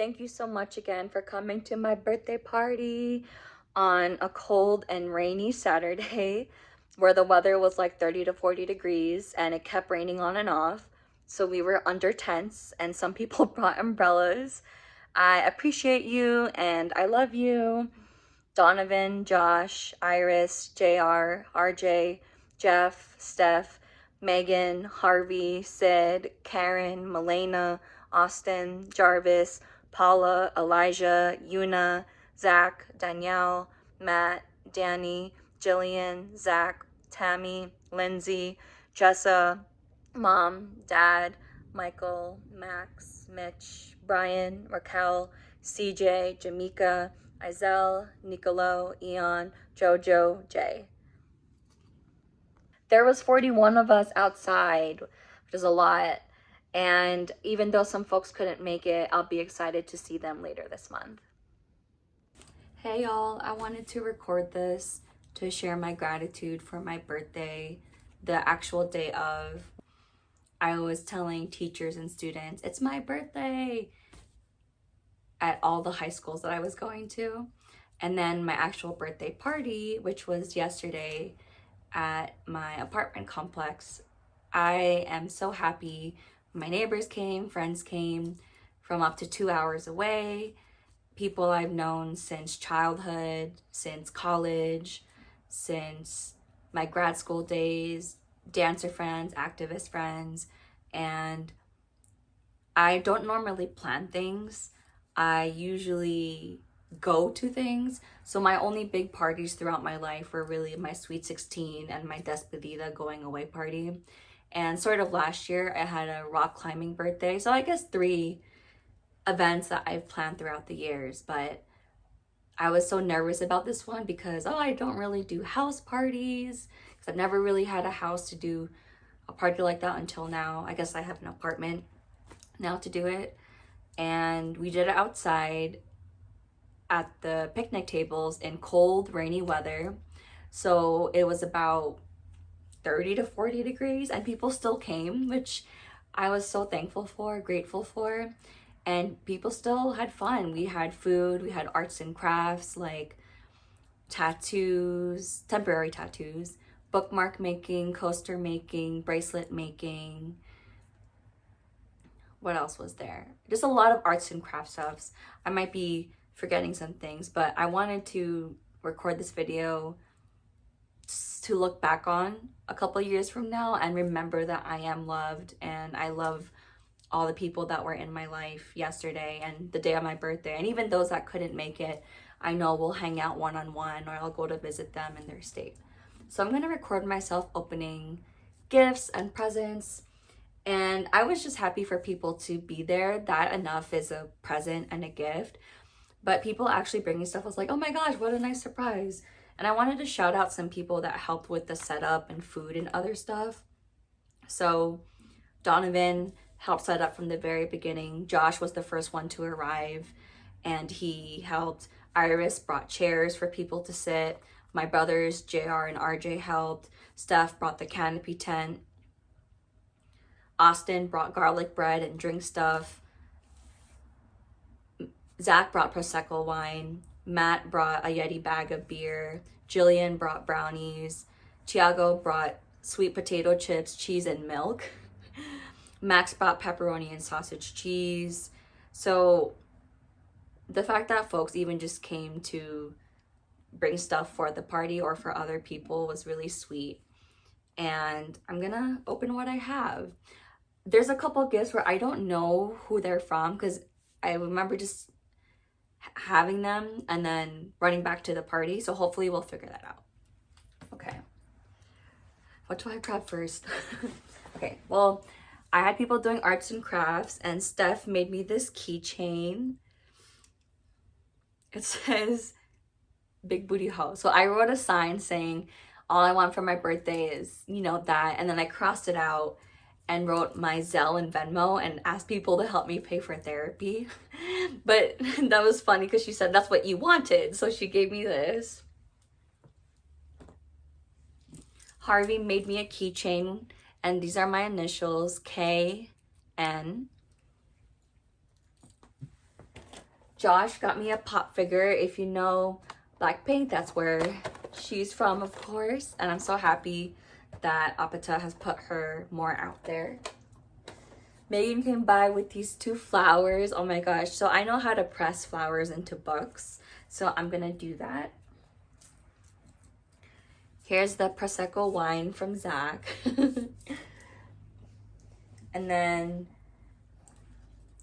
thank you so much again for coming to my birthday party on a cold and rainy Saturday where the weather was like 30 to 40 degrees and it kept raining on and off. So we were under tents and some people brought umbrellas. I appreciate you and I love you. Donovan, Josh, Iris, JR, RJ, Jeff, Steph, Megan, Harvey, Sid, Karen, Milena, Austin, Jarvis, Paula, Elijah, Yuna, Zach, Danielle, Matt, Danny, Jillian, Zach, Tammy, Lindsay, Jessa, Mom, Dad, Michael, Max, Mitch, Brian, Raquel, CJ, Jamaica, Izel, Nicolo, Eon, Jojo, Jay. There was 41 of us outside, which is a lot. And even though some folks couldn't make it, I'll be excited to see them later this month. Hey y'all, I wanted to record this to share my gratitude for my birthday, the actual day of. I was telling teachers and students, it's my birthday at all the high schools that I was going to. And then my actual birthday party, which was yesterday at my apartment complex, I am so happy. My neighbors came, friends came from up to 2 hours away, people I've known since childhood, since college, since my grad school days, dancer friends, activist friends, and I don't normally plan things. I usually go to things. So my only big parties throughout my life were really my Sweet 16 and my Despedida going away party. And sort of last year, I had a rock climbing birthday. So I guess 3 events that I've planned throughout the years. But I was so nervous about this one because, I don't really do house parties. Because I've never really had a house to do a party like that until now. I guess I have an apartment now to do it. And we did it outside at the picnic tables in cold, rainy weather. So it was about 30 to 40 degrees and people still came, which I was so thankful for, grateful for. And people still had fun. We had food, we had arts and crafts like tattoos, temporary tattoos, bookmark making, coaster making, bracelet making. What else was there? Just a lot of arts and craft stuffs. I might be forgetting some things, but I wanted to record this video to look back on a couple years from now and remember that I am loved and I love all the people that were in my life yesterday and the day of my birthday. And even those that couldn't make it, I know we'll hang out one-on-one or I'll go to visit them in their state. So I'm gonna record myself opening gifts and presents. And I was just happy for people to be there. That enough is a present and a gift. But people actually bringing stuff, I was like, oh my gosh, what a nice surprise. And I wanted to shout out some people that helped with the setup and food and other stuff. So Donovan helped set up from the very beginning. Josh was the first one to arrive and he helped. Iris brought chairs for people to sit. My brothers, JR and RJ, helped. Steph brought the canopy tent. Austin brought garlic bread and drink stuff. Zach brought Prosecco wine. Matt brought a Yeti bag of beer. Jillian brought brownies. Tiago brought sweet potato chips, cheese, and milk. Max brought pepperoni and sausage cheese. So the fact that folks even just came to bring stuff for the party or for other people was really sweet. And I'm gonna open what I have. There's a couple gifts where I don't know who they're from because I remember just having them and then running back to the party. So hopefully we'll figure that out. Okay. What do I grab first? Okay, well, I had people doing arts and crafts and Steph made me this keychain. It says Big Booty Ho. So I wrote a sign saying all I want for my birthday is, that. And then I crossed it out and wrote my Zelle and Venmo and asked people to help me pay for therapy. But that was funny because she said that's what you wanted. So she gave me this. Harvey made me a keychain and these are my initials, KN. Josh got me a pop figure. If you know Blackpink, that's where she's from, of course. And I'm so happy that Apata has put her more out there. Megan came by with these 2 flowers. Oh my gosh. So I know how to press flowers into books. So I'm gonna do that. Here's the Prosecco wine from Zach. And then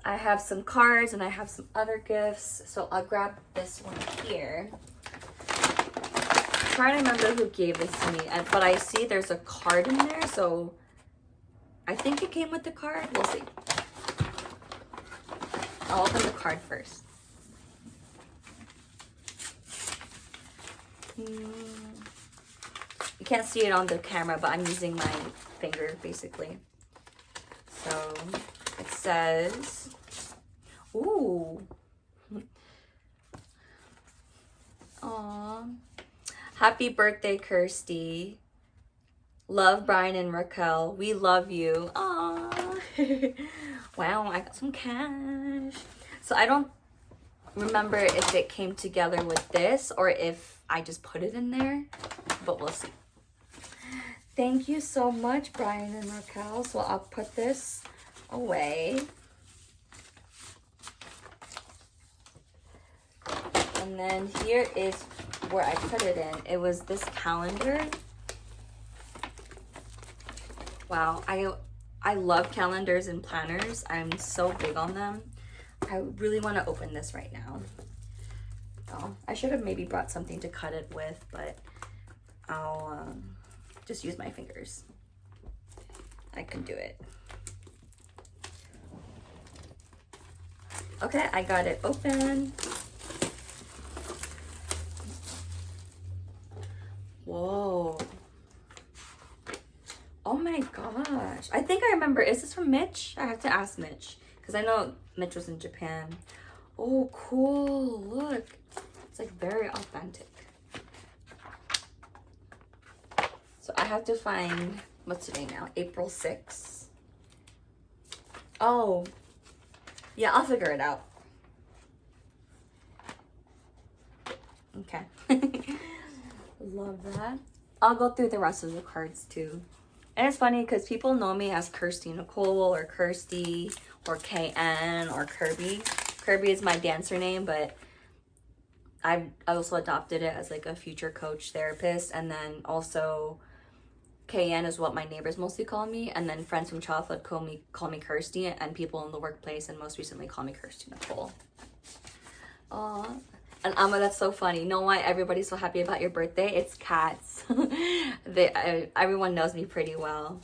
I have some cards and I have some other gifts. So I'll grab this one here. I'm trying to remember who gave this to me, but I see there's a card in there, so I think it came with the card. We'll see. I'll open the card first. You can't see it on the camera, but I'm using my finger basically. So it says, ooh. Aw. Happy birthday, Kirsty. Love, Brian and Raquel. We love you. Aw. Wow, I got some cash. So I don't remember if it came together with this or if I just put it in there, but we'll see. Thank you so much, Brian and Raquel. So I'll put this away. And then here is where I put it in. It was this calendar. Wow, I love calendars and planners. I'm so big on them. I really want to open this right now. Oh, I should have maybe brought something to cut it with, but I'll just use my fingers. I can do it. Okay, I got it open. Whoa. Oh my gosh. I think I remember. Is this from Mitch? I have to ask Mitch because I know Mitch was in Japan. Oh, cool. Look. It's like very authentic. So I have to find, what's today now? April 6th. Oh. Yeah, I'll figure it out. Okay. Love that. I'll go through the rest of the cards too. And it's funny because people know me as Kirsty Nicole or Kirsty or KN or Kirby. Kirby is my dancer name, but I also adopted it as like a future coach therapist. And then also KN is what my neighbors mostly call me. And then friends from childhood call me Kirsty, and people in the workplace and most recently call me Kirsty Nicole. Aw. And Amma, that's so funny. You know why everybody's so happy about your birthday? It's cats. Everyone knows me pretty well.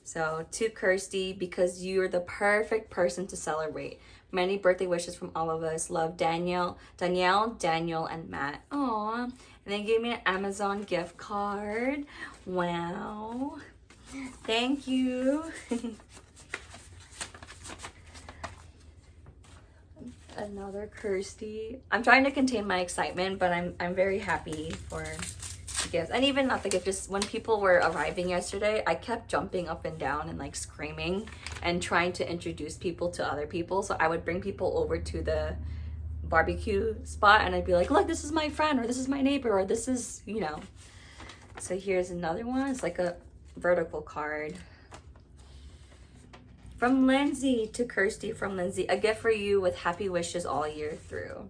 So to Kirsty, because you're the perfect person to celebrate. Many birthday wishes from all of us. Love, Danielle, Daniel, and Matt. Aw. And they gave me an Amazon gift card. Wow. Thank you. Another Kirsty. I'm trying to contain my excitement, but I'm very happy for the gifts. And even not the gift, just when people were arriving yesterday, I kept jumping up and down and like screaming and trying to introduce people to other people. So I would bring people over to the barbecue spot and I'd be like, look, this is my friend, or this is my neighbor, or this is, you know. So here's another one. It's like a vertical card. From Lindsay to Kirsty, from Lindsay. A gift for you with happy wishes all year through.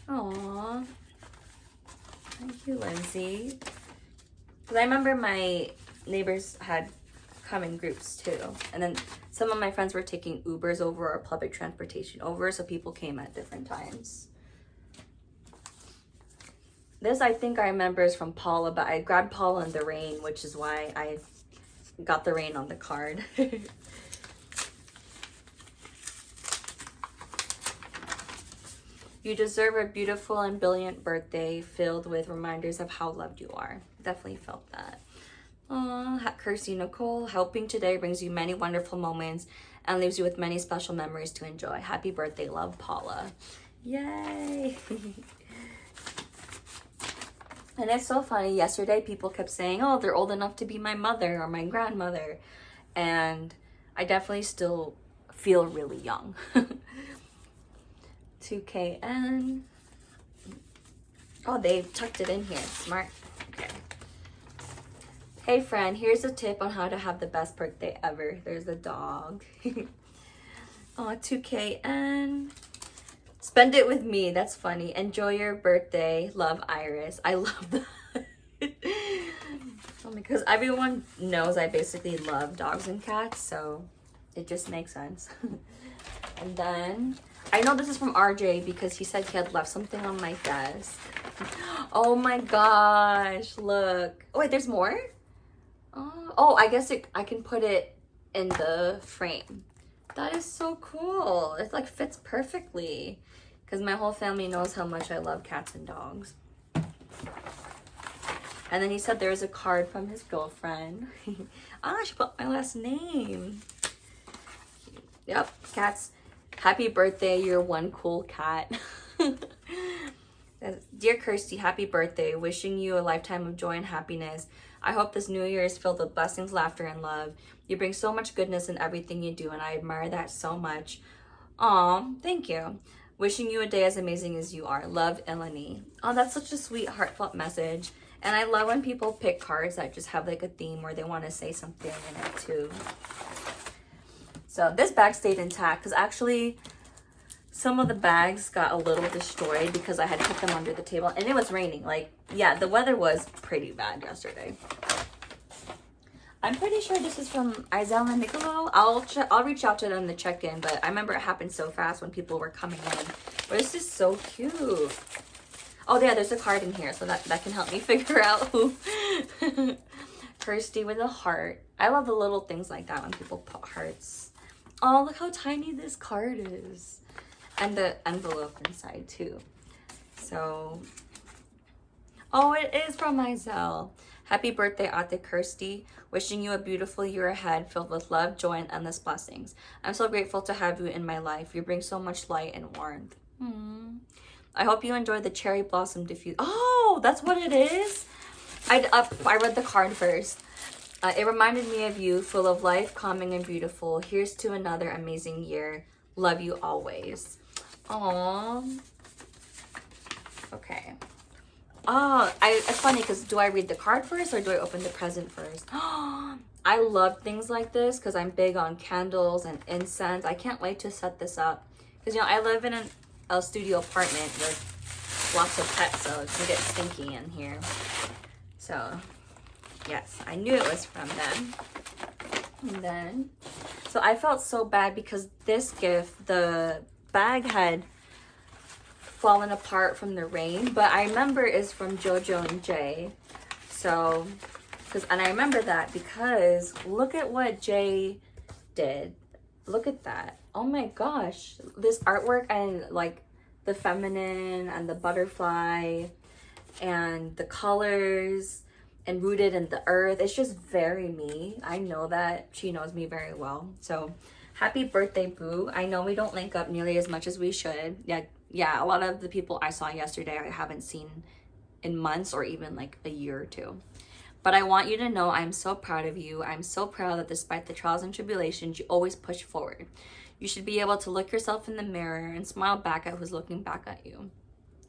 Aww. Thank you, Lindsay. Because I remember my neighbors had come in groups too. And then some of my friends were taking Ubers over or public transportation over, so people came at different times. This I think I remember is from Paula, but I grabbed Paula in the rain, which is why I got the rain on the card. You deserve a beautiful and brilliant birthday filled with reminders of how loved you are. Definitely felt that. Aw, Kirsty Nicole, helping today brings you many wonderful moments and leaves you with many special memories to enjoy. Happy birthday, love, Paula. Yay. And it's so funny. Yesterday, people kept saying, oh, they're old enough to be my mother or my grandmother. And I definitely still feel really young. 2KN. Oh, they tucked it in here. Smart. Okay. Hey friend, here's a tip on how to have the best birthday ever. There's a dog. Oh, 2KN. Spend it with me. That's funny. Enjoy your birthday. Love, Iris. I love that. Oh, because everyone knows I basically love dogs and cats, so it just makes sense. And then I know this is from RJ because he said he had left something on my desk. Oh my gosh, look. Oh wait, there's more? Oh, I guess I can put it in the frame. That is so cool. It like fits perfectly because my whole family knows how much I love cats and dogs. And then he said there's a card from his girlfriend. She put my last name. Yep, cats. Happy birthday, you're one cool cat. Dear Kirsty, happy birthday. Wishing you a lifetime of joy and happiness. I hope this new year is filled with blessings, laughter, and love. You bring so much goodness in everything you do, and I admire that so much. Aw, thank you. Wishing you a day as amazing as you are. Love, Eleni. Oh, that's such a sweet, heartfelt message. And I love when people pick cards that just have like a theme where they want to say something in it too. So this bag stayed intact because actually some of the bags got a little destroyed because I had put them under the table and it was raining. Like, yeah, the weather was pretty bad yesterday. I'm pretty sure this is from Izell and Nicolo. I'll reach out to them to check in, but I remember it happened so fast when people were coming in. But this is so cute. Oh yeah, there's a card in here, so that can help me figure out who. Kirsty with a heart. I love the little things like that when people put hearts. Oh, look how tiny this card is. And the envelope inside too. So, oh, it is from Izell. Happy birthday, Ate Kirsty. Wishing you a beautiful year ahead filled with love, joy, and endless blessings. I'm so grateful to have you in my life. You bring so much light and warmth. I hope you enjoy the cherry blossom diffuse. Oh, that's what it is? I read the card first. It reminded me of you, full of life, calming, and beautiful. Here's to another amazing year. Love you always. Aww. Okay. Oh, it's funny because do I read the card first or do I open the present first? I love things like this because I'm big on candles and incense. I can't wait to set this up. Because, you know, I live in a studio apartment with lots of pets, so it can get stinky in here. So, yes, I knew it was from them. And then, so I felt so bad because this gift, the bag had fallen apart from the rain, but I remember it's from Jojo and Jay. So, and I remember that because look at what Jay did. Look at that. Oh my gosh. This artwork and like the feminine and the butterfly and the colors and rooted in the earth. It's just very me. I know that she knows me very well. So happy birthday, Boo. I know we don't link up nearly as much as we should. Yeah, a lot of the people I saw yesterday I haven't seen in months or even like a year or two. But I want you to know I'm so proud of you. I'm so proud that despite the trials and tribulations, you always push forward. You should be able to look yourself in the mirror and smile back at who's looking back at you.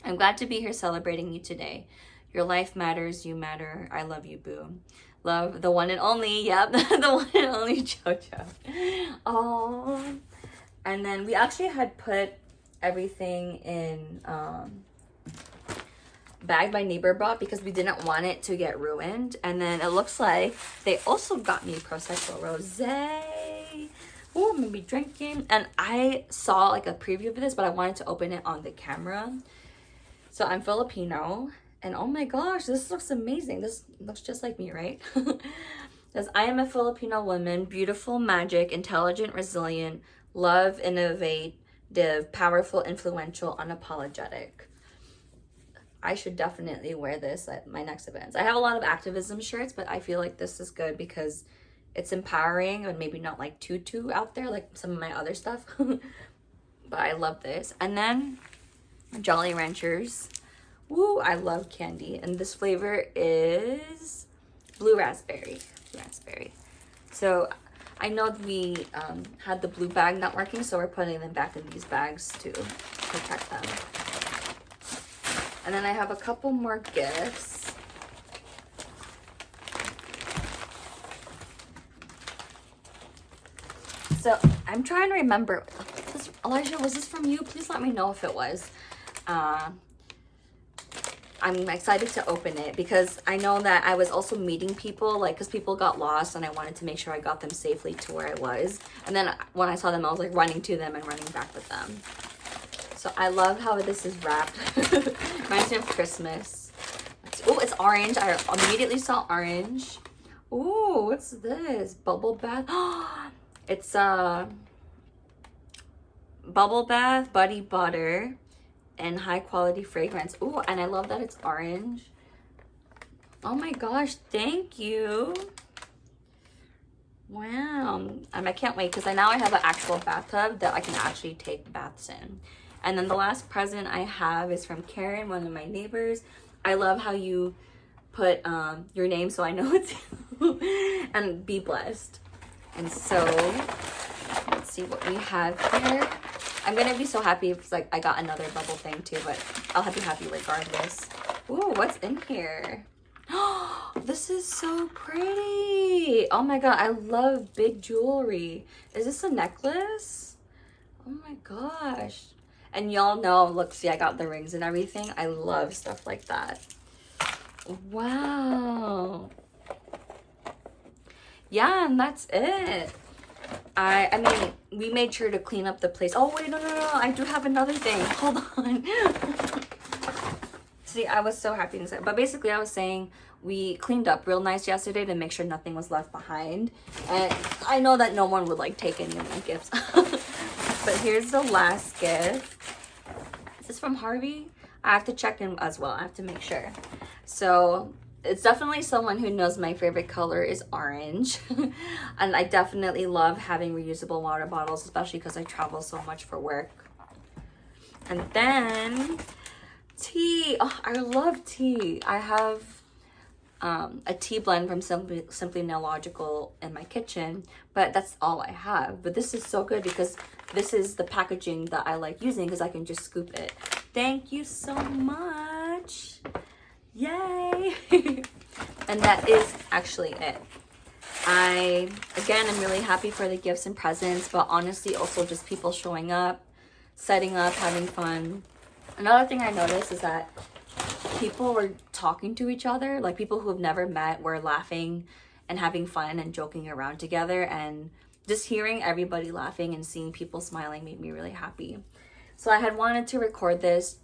I'm glad to be here celebrating you today. Your life matters. You matter. I love you, Boo. Love, the one and only. Yep, the one and only Jojo. Oh, and then we actually had put everything in bag my neighbor brought because we didn't want it to get ruined. And then it looks like they also got me Prosecco Rosé. Oh, I'm gonna be drinking. And I saw like a preview of this, but I wanted to open it on the camera. So I'm Filipino, and oh my gosh, this looks amazing. This looks just like me, right? Says, I am a Filipino woman, beautiful, magic, intelligent, resilient, love, innovative, powerful, influential, unapologetic. I should definitely wear this at my next events. I have a lot of activism shirts, but I feel like this is good because it's empowering and maybe not like too out there like some of my other stuff. But I love this. And then Jolly Ranchers. Woo, I love candy. And this flavor is blue raspberry. So I know we had the blue bag not working, so we're putting them back in these bags too. protect them. And then I have a couple more gifts. So I'm trying to remember. Elijah, was this from you? Please let me know if it was. I'm excited to open it because I know that I was also meeting people, like, because people got lost and I wanted to make sure I got them safely to where I was. And then when I saw them, I was like running to them and running back with them. So I love how this is wrapped. Reminds me of Christmas. Oh, it's orange. I immediately saw orange. Ooh, what's this? Bubble bath. It's bubble bath, buddy butter, and high quality fragrance. Ooh, and I love that it's orange. Oh my gosh, thank you. Wow. I can't wait because now I have an actual bathtub that I can actually take baths in. And then the last present I have is from Karen, one of my neighbors. I love how you put your name so I know it's you. And be blessed. And so let's see what we have here. I'm gonna be so happy if like I got another bubble thing too, but I'll be happy regardless. Ooh, what's in here? Oh, this is so pretty. Oh my god, I love big jewelry. Is this a necklace? Oh my gosh. And y'all know, look, see, I got the rings and everything. I love stuff like that. Wow. Yeah, and that's it. I mean, we made sure to clean up the place. Oh, wait, no. I do have another thing. Hold on. See, I was so happy and excited. But basically, I was saying we cleaned up real nice yesterday to make sure nothing was left behind. And I know that no one would, like, take any of my gifts. But here's the last gift. Is this from Harvey? I have to check in as well. I have to make sure. So it's definitely someone who knows my favorite color is orange. And I definitely love having reusable water bottles, especially because I travel so much for work. And then tea. Oh, I love tea. I have a tea blend from Simply Nailogical in my kitchen, but that's all I have. But this is so good because this is the packaging that I like using because I can just scoop it. Thank you so much. Yay. And that is actually it. Again, I'm really happy for the gifts and presents, but honestly also just people showing up, setting up, having fun. Another thing I noticed is that people were talking to each other, like people who have never met were laughing and having fun and joking around together, and just hearing everybody laughing and seeing people smiling made me really happy. So I had wanted to record this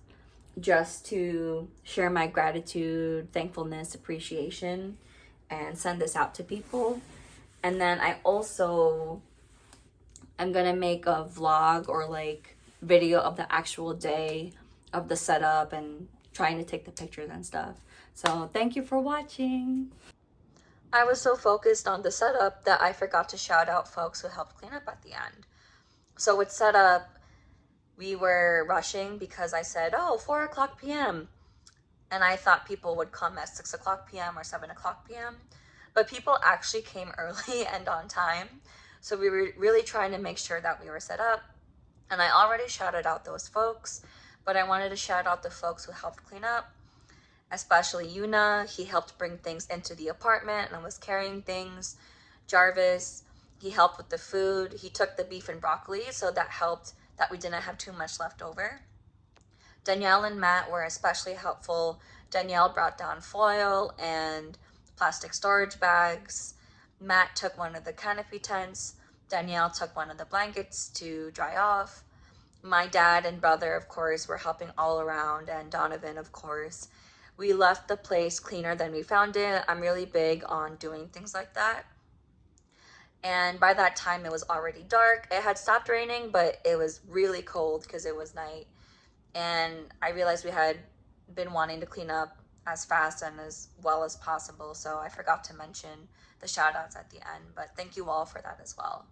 just to share my gratitude, thankfulness, appreciation, and send this out to people. And then I also am gonna make a vlog or like video of the actual day of the setup and trying to take the pictures and stuff. So thank you for watching. I was so focused on the setup that I forgot to shout out folks who helped clean up at the end. So with setup, we were rushing because I said, oh, 4:00 p.m. And I thought people would come at 6:00 p.m. or 7:00 p.m. But people actually came early and on time. So we were really trying to make sure that we were set up. And I already shouted out those folks, but I wanted to shout out the folks who helped clean up, especially Yuna. He helped bring things into the apartment and was carrying things. Jarvis, he helped with the food. He took the beef and broccoli, so that helped that we didn't have too much left over. Danielle and Matt were especially helpful. Danielle brought down foil and plastic storage bags. Matt took one of the canopy tents. Danielle took one of the blankets to dry off. My dad and brother, of course, were helping all around, and Donovan, of course. We left the place cleaner than we found it. I'm really big on doing things like that. And by that time, it was already dark. It had stopped raining, but it was really cold because it was night. And I realized we had been wanting to clean up as fast and as well as possible. So I forgot to mention the shout outs at the end, but thank you all for that as well.